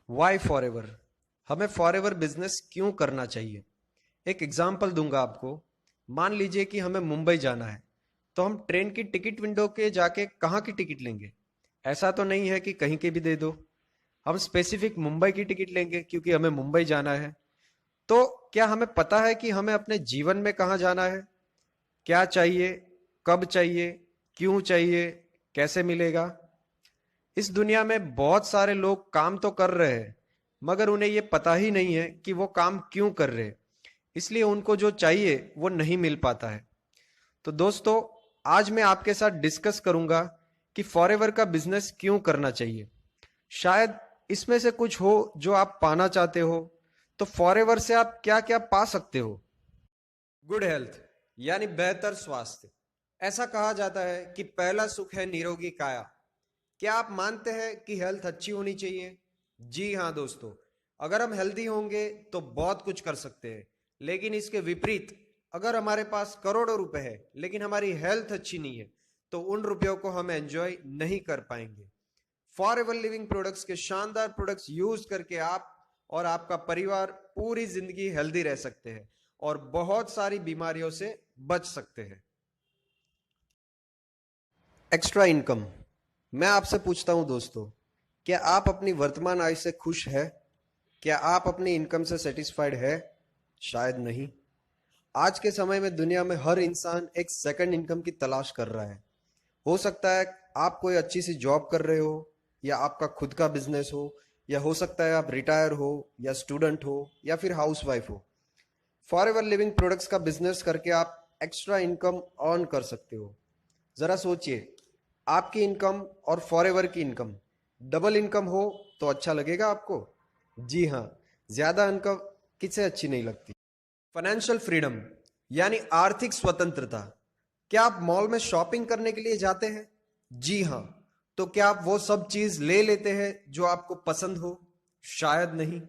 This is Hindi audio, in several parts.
Y forever? हमें फॉरएवर बिजनेस क्यों करना चाहिए? एक एग्जाम्पल दूंगा आपको। मान लीजिए कि हमें मुंबई जाना है, तो हम ट्रेन की टिकट विंडो के जाके कहाँ की टिकट लेंगे? ऐसा तो नहीं है कि कहीं की भी दे दो। हम स्पेसिफिक मुंबई की टिकट लेंगे क्योंकि हमें मुंबई जाना है। तो क्या हमें पता है कि हमें अपने जीवन में कहाँ जाना है? क्या चाहिए, कब चाहिए, क्यों चाहिए, कैसे मिलेगा? इस दुनिया में बहुत सारे लोग काम तो कर रहे हैं, मगर उन्हें यह पता ही नहीं है कि वो काम क्यों कर रहे हैं। इसलिए उनको जो चाहिए वो नहीं मिल पाता है। तो दोस्तों, आज मैं आपके साथ डिस्कस करूंगा कि फॉरएवर का बिजनेस क्यों करना चाहिए। शायद इसमें से कुछ हो जो आप पाना चाहते हो। तो फॉरएवर से आप क्या क्या पा सकते हो? गुड हेल्थ, यानी बेहतर स्वास्थ्य। ऐसा कहा जाता है कि पहला सुख है निरोगी काया। क्या आप मानते हैं कि हेल्थ अच्छी होनी चाहिए? जी हाँ दोस्तों, अगर हम हेल्दी होंगे तो बहुत कुछ कर सकते हैं। लेकिन इसके विपरीत, अगर हमारे पास करोड़ों रुपए है लेकिन हमारी हेल्थ अच्छी नहीं है, तो उन रुपयों को हम एंजॉय नहीं कर पाएंगे। फॉर एवर लिविंग प्रोडक्ट्स के शानदार प्रोडक्ट्स यूज करके आप और आपका परिवार पूरी जिंदगी हेल्दी रह सकते हैं और बहुत सारी बीमारियों से बच सकते हैं। Extra income. मैं आपसे पूछता हूं दोस्तों, क्या आप अपनी वर्तमान आय से खुश है? क्या आप अपनी इनकम से सेटिस्फाइड है? शायद नहीं। आज के समय में दुनिया में हर इंसान एक सेकंड इनकम की तलाश कर रहा है। हो सकता है आप कोई अच्छी सी जॉब कर रहे हो, या आपका खुद का बिजनेस हो, या हो सकता है आप रिटायर हो, या स्टूडेंट हो, या फिर हाउसवाइफ हो। फॉर एवर लिविंग प्रोडक्ट्स का बिजनेस करके आप एक्स्ट्रा इनकम अर्न कर सकते हो। जरा सोचिए, आपकी इनकम और फॉरएवर की इनकम, डबल इनकम हो तो अच्छा लगेगा आपको? जी हाँ, ज्यादा इनकम किसे अच्छी नहीं लगती। फाइनेंशियल फ्रीडम, यानी आर्थिक स्वतंत्रता। क्या आप मॉल में शॉपिंग करने के लिए जाते हैं? जी हाँ। तो क्या आप वो सब चीज ले लेते हैं जो आपको पसंद हो? शायद नहीं।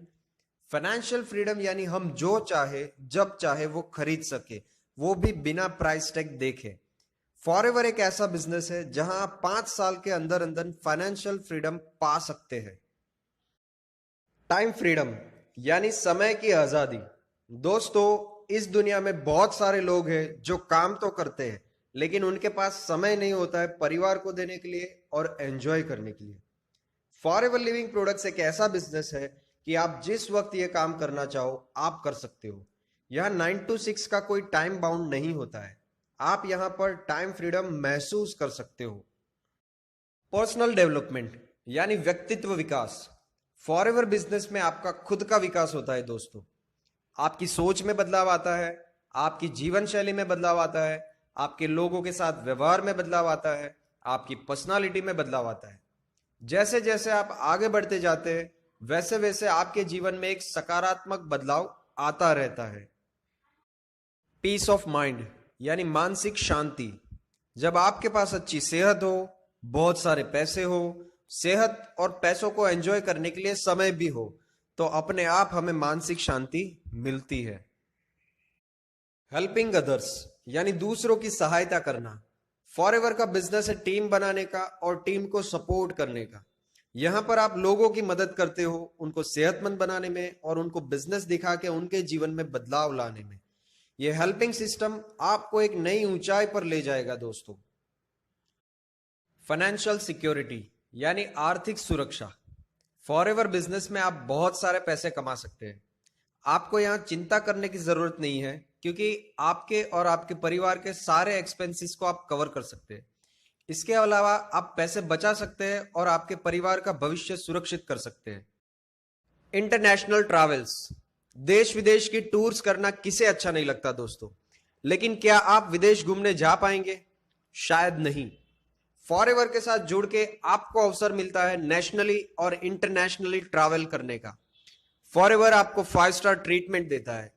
फाइनेंशियल फ्रीडम यानी हम जो चाहे जब चाहे वो खरीद सके, वो भी बिना प्राइस टैग देखे। फॉरएवर एक ऐसा बिजनेस है जहां आप 5 साल के अंदर अंदर फाइनेंशियल फ्रीडम पा सकते हैं। टाइम फ्रीडम, यानी समय की आजादी। दोस्तों, इस दुनिया में बहुत सारे लोग हैं जो काम तो करते हैं, लेकिन उनके पास समय नहीं होता है परिवार को देने के लिए और एंजॉय करने के लिए। फॉरएवर लिविंग प्रोडक्ट्स एक ऐसा बिजनेस है कि आप जिस वक्त ये काम करना चाहो आप कर सकते हो। यह 9 to 6 का कोई टाइम बाउंड नहीं होता है। आप यहां पर टाइम फ्रीडम महसूस कर सकते हो। पर्सनल डेवलपमेंट, यानी व्यक्तित्व विकास। फॉरएवर बिजनेस में आपका खुद का विकास होता है दोस्तों। आपकी सोच में बदलाव आता है, आपकी जीवन शैली में बदलाव आता है, आपके लोगों के साथ व्यवहार में बदलाव आता है, आपकी पर्सनालिटी में बदलाव आता है। जैसे जैसे आप आगे बढ़ते जाते हैं, वैसे वैसे आपके जीवन में एक सकारात्मक बदलाव आता रहता है। पीस ऑफ माइंड, यानी मानसिक शांति। जब आपके पास अच्छी सेहत हो, बहुत सारे पैसे हो, सेहत और पैसों को एंजॉय करने के लिए समय भी हो, तो अपने आप हमें मानसिक शांति मिलती है। हेल्पिंग अदर्स, यानी दूसरों की सहायता करना। फॉरएवर का बिजनेस है टीम बनाने का और टीम को सपोर्ट करने का। यहां पर आप लोगों की मदद करते हो, उनको सेहतमंद बनाने में और उनको बिजनेस दिखा के उनके जीवन में बदलाव लाने में। यह हेल्पिंग सिस्टम आपको एक नई ऊंचाई पर ले जाएगा दोस्तों। फाइनेंशियल सिक्योरिटी, यानी आर्थिक सुरक्षा। फॉरएवर बिजनेस में आप बहुत सारे पैसे कमा सकते हैं। आपको यहां चिंता करने की जरूरत नहीं है, क्योंकि आपके और आपके परिवार के सारे एक्सपेंसेस को आप कवर कर सकते हैं। इसके अलावा आप पैसे बचा सकते हैं और आपके परिवार का भविष्य सुरक्षित कर सकते हैं। इंटरनेशनल ट्रैवल्स, देश विदेश की टूर्स करना किसे अच्छा नहीं लगता दोस्तों। लेकिन क्या आप विदेश घूमने जा पाएंगे? शायद नहीं। फॉरएवर के साथ जुड़ के आपको अवसर मिलता है नेशनली और इंटरनेशनली ट्रैवल करने का। फॉरएवर आपको 5 स्टार ट्रीटमेंट देता है।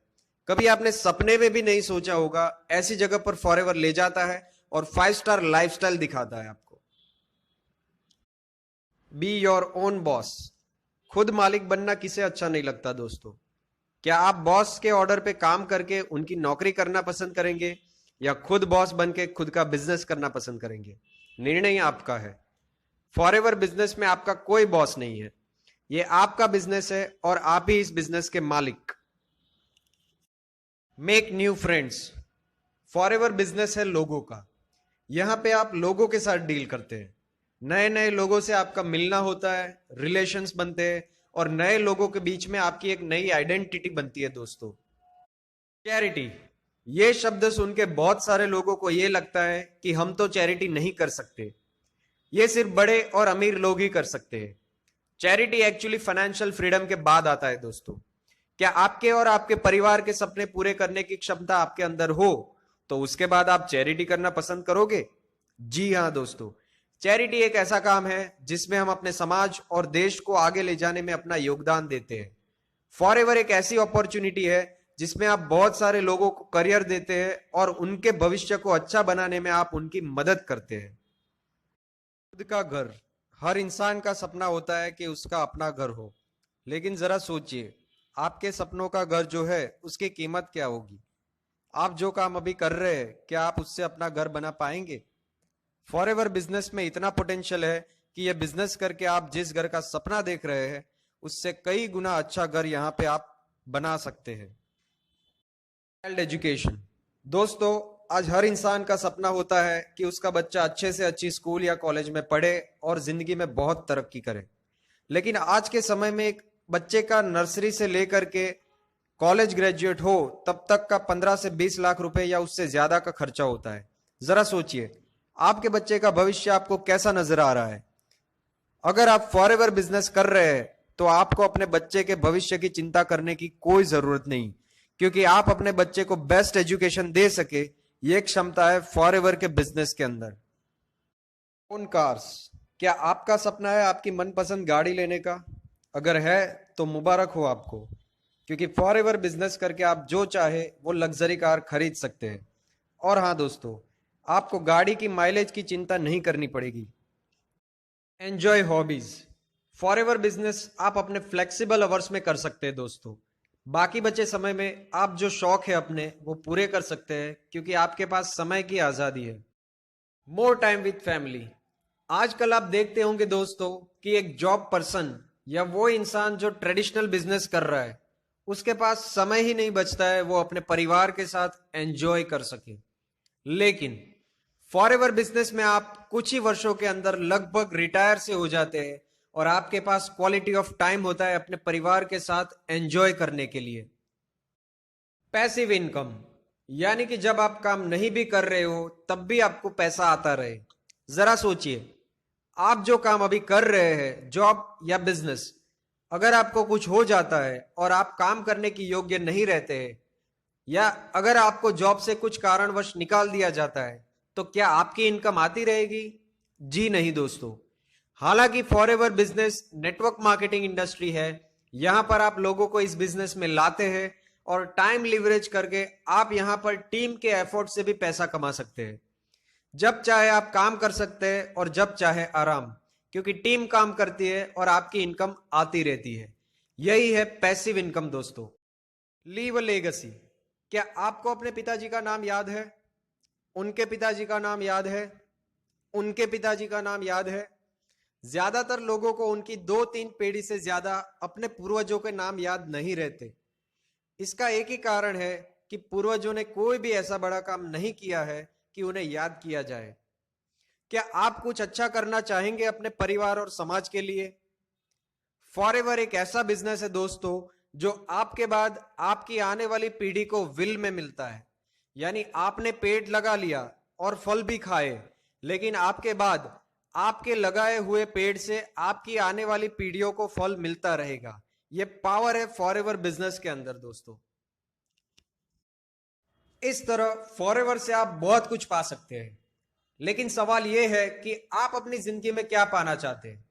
कभी आपने सपने में भी नहीं सोचा होगा, ऐसी जगह पर फॉरएवर ले जाता है और 5 स्टार लाइफस्टाइल दिखाता है आपको। बी योर ओन बॉस, खुद मालिक बनना किसे अच्छा नहीं लगता दोस्तों। क्या आप बॉस के ऑर्डर पे काम करके उनकी नौकरी करना पसंद करेंगे, या खुद बॉस बन के खुद का बिजनेस करना पसंद करेंगे? निर्णय आपका है। फॉरएवर बिजनेस में आपका कोई बॉस नहीं है। ये आपका बिजनेस है और आप ही इस बिजनेस के मालिक। Make new friends. Forever business है लोगों का। यहां पे आप लोगों के साथ डील करते हैं, नए नए लोगों से आपका मिलना होता है, रिलेशंस बनते हैं और नए लोगों के बीच में आपकी एक नई आइडेंटिटी बनती है दोस्तों। चैरिटी, ये शब्द सुन के बहुत सारे लोगों को ये लगता है कि हम तो चैरिटी नहीं कर सकते, ये सिर्फ बड़े और अमीर लोग ही कर सकते हैं। चैरिटी एक्चुअली फाइनेंशियल फ्रीडम के बाद आता है दोस्तों। क्या आपके और आपके परिवार के सपने पूरे करने की क्षमता आपके अंदर हो तो उसके बाद आप चैरिटी करना पसंद करोगे? जी हां दोस्तों, चैरिटी एक ऐसा काम है जिसमें हम अपने समाज और देश को आगे ले जाने में अपना योगदान देते हैं। फॉरएवर एक ऐसी अपॉर्चुनिटी है जिसमें आप बहुत सारे लोगों को करियर देते हैं और उनके भविष्य को अच्छा बनाने में आप उनकी मदद करते हैं। खुद का घर, हर इंसान का सपना होता है कि उसका अपना घर हो, लेकिन जरा सोचिए आपके सपनों का घर जो है उसकी कीमत क्या होगी? आप जो काम अभी कर रहे हैं क्या आप उससे अपना घर बना पाएंगे? फॉरएवर बिजनेस में इतना पोटेंशियल है कि यह बिजनेस करके आप जिस घर का सपना देख रहे हैं उससे कई गुना अच्छा घर यहाँ पे आप बना सकते हैं। Child education. दोस्तों, आज हर इंसान का सपना होता है कि उसका बच्चा अच्छे से अच्छी स्कूल या कॉलेज में पढ़े और जिंदगी में बहुत तरक्की करे। लेकिन आज के समय में एक बच्चे का नर्सरी से लेकर के कॉलेज ग्रेजुएट हो तब तक का 15 से 20 लाख रुपए या उससे ज्यादा का खर्चा होता है। जरा सोचिए आपके बच्चे का भविष्य आपको कैसा नजर आ रहा है? अगर आप फॉरएवर बिजनेस कर रहे हैं तो आपको अपने बच्चे के भविष्य की चिंता करने की कोई जरूरत नहीं, क्योंकि आप अपने बच्चे को बेस्ट एजुकेशन दे सके ये क्षमता है फॉरएवर के बिजनेस के अंदर। Own cars. क्या आपका सपना है आपकी मनपसंद गाड़ी लेने का? अगर है तो मुबारक हो आपको, क्योंकि फॉरएवर बिजनेस करके आप जो चाहे वो लग्जरी कार खरीद सकते हैं। और हाँ दोस्तों, आपको गाड़ी की माइलेज की चिंता नहीं करनी पड़ेगी। Enjoy hobbies. फॉरएवर बिजनेस आप अपने फ्लेक्सिबल आवर्स में कर सकते हैं दोस्तों। बाकी बचे समय में आप जो शौक है अपने वो पूरे कर सकते हैं, क्योंकि आपके पास समय की आजादी है। More time with family. आजकल आप देखते होंगे दोस्तों कि एक जॉब पर्सन या वो इंसान जो ट्रेडिशनल बिजनेस कर रहा है उसके पास समय ही नहीं बचता है वो अपने परिवार के साथ एंजॉय कर सके। लेकिन फॉरएवर बिजनेस में आप कुछ ही वर्षों के अंदर लगभग रिटायर से हो जाते हैं और आपके पास क्वालिटी ऑफ टाइम होता है अपने परिवार के साथ एंजॉय करने के लिए। पैसिव इनकम, यानी कि जब आप काम नहीं भी कर रहे हो तब भी आपको पैसा आता रहे। जरा सोचिए आप जो काम अभी कर रहे हैं, जॉब या बिजनेस, अगर आपको कुछ हो जाता है और आप काम करने की योग्य नहीं रहते हैं या अगर आपको जॉब से कुछ कारणवश निकाल दिया जाता है तो क्या आपकी इनकम आती रहेगी? जी नहीं दोस्तों। हालांकि forever business network marketing industry है, यहां पर आप लोगों को इस बिजनेस में लाते हैं और टाइम लिवरेज करके आप यहां पर टीम के एफर्ट से भी पैसा कमा सकते हैं। जब चाहे आप काम कर सकते हैं और जब चाहे आराम, क्योंकि टीम काम करती है और आपकी इनकम आती रहती है। यही है पैसिव इनकम दोस्तों। Leave a legacy. क्या आपको अपने पिताजी का नाम याद है? उनके पिताजी का नाम याद है? उनके पिताजी का नाम याद है? ज्यादातर लोगों को उनकी 2-3 पीढ़ी से ज्यादा अपने पूर्वजों के नाम याद नहीं रहते। इसका एक ही कारण है कि पूर्वजों ने कोई भी ऐसा बड़ा काम नहीं किया है कि उन्हें याद किया जाए। क्या आप कुछ अच्छा करना चाहेंगे अपने परिवार और समाज के लिए? फॉरएवर एक ऐसा बिजनेस है दोस्तों जो आपके बाद आपकी आने वाली पीढ़ी को विल में मिलता है। यानी आपने पेड़ लगा लिया और फल भी खाए, लेकिन आपके बाद आपके लगाए हुए पेड़ से आपकी आने वाली पीढ़ियों को फल मिलता रहेगा। यह पावर है फॉरएवर बिजनेस के अंदर दोस्तों। इस तरह फॉरएवर से आप बहुत कुछ पा सकते हैं, लेकिन सवाल यह है कि आप अपनी जिंदगी में क्या पाना चाहते हैं?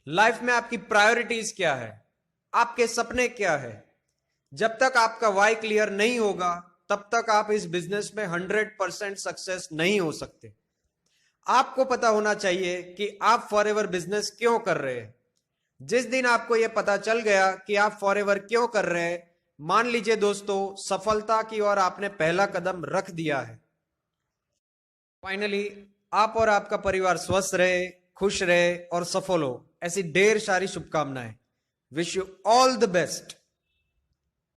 लाइफ में आपकी प्रायोरिटीज क्या है? आपके सपने क्या है? जब तक आपका वाई क्लियर नहीं होगा तब तक आप इस बिजनेस में 100% सक्सेस नहीं हो सकते। आपको पता होना चाहिए कि आप फॉरएवर बिजनेस क्यों कर रहे हैं। जिस दिन आपको यह पता चल गया कि आप फॉरएवर क्यों कर रहे हैं, मान लीजिए दोस्तों सफलता की ओर आपने पहला कदम रख दिया है। फाइनली आप और आपका परिवार स्वस्थ रहे, खुश रहे और सफल हो, ऐसी ढेर सारी शुभकामनाएं। Wish you all the best.